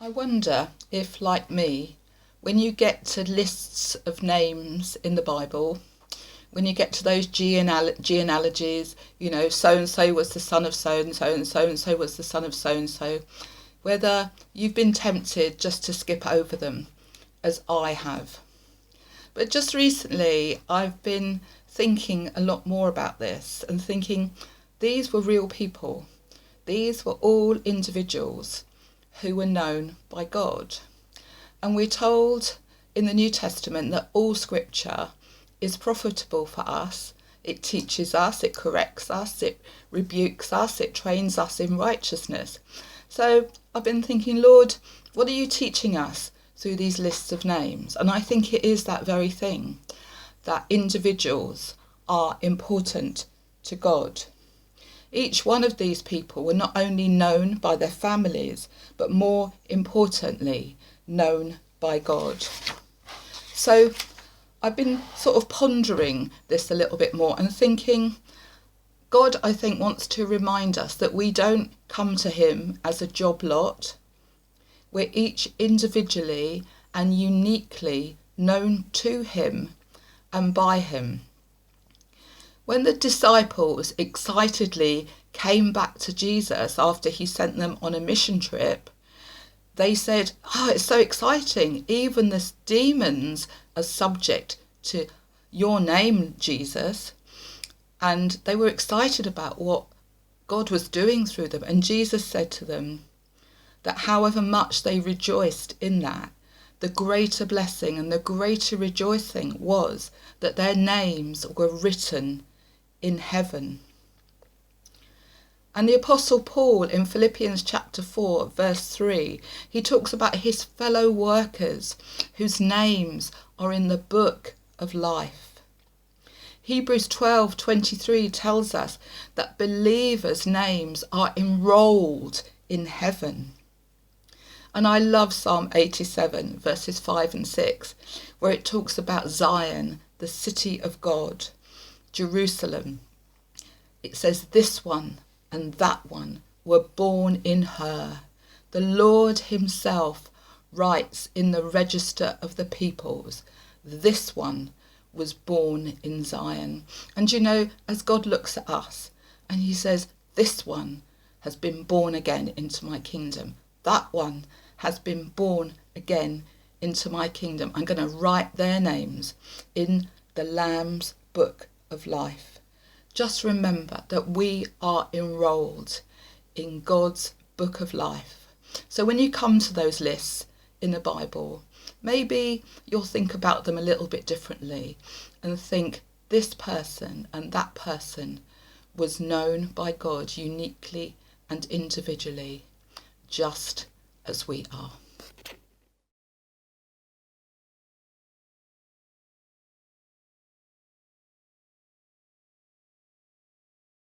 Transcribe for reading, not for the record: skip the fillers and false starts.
I wonder if, like me, when you get to lists of names in the Bible, when you get to those genealogies, so-and-so was the son of so-and-so and so-and-so was the son of so-and-so, whether you've been tempted just to skip over them, as I have. But just recently, I've been thinking a lot more about this and thinking these were real people. These were all individuals who were known by God. And we're told in the New Testament that all scripture is profitable for us. It teaches us, it corrects us, it rebukes us, it trains us in righteousness. So I've been thinking, Lord, what are you teaching us through these lists of names? And I think it is that very thing, that individuals are important to God. Each one of these people were not only known by their families, but more importantly, known by God. So I've been sort of pondering this a little bit more and thinking, God, I think, wants to remind us that we don't come to him as a job lot. We're each individually and uniquely known to him and by him. When the disciples excitedly came back to Jesus after he sent them on a mission trip, they said, it's so exciting. Even the demons are subject to your name, Jesus. And they were excited about what God was doing through them. And Jesus said to them that however much they rejoiced in that, the greater blessing and the greater rejoicing was that their names were written in heaven. And the Apostle Paul in Philippians chapter 4 verse 3, he talks about his fellow workers whose names are in the book of life. Hebrews 12:23 tells us that believers' names are enrolled in heaven. And I love Psalm 87 verses 5 and 6, where it talks about Zion, the city of God, Jerusalem. It says, this one and that one were born in her. The Lord himself writes in the register of the peoples, this one was born in Zion. And as God looks at us and he says, this one has been born again into my kingdom. That one has been born again into my kingdom. I'm going to write their names in the Lamb's book of life. Just remember that we are enrolled in God's book of life. So when you come to those lists in the Bible, maybe you'll think about them a little bit differently and think this person and that person was known by God uniquely and individually, just as we are.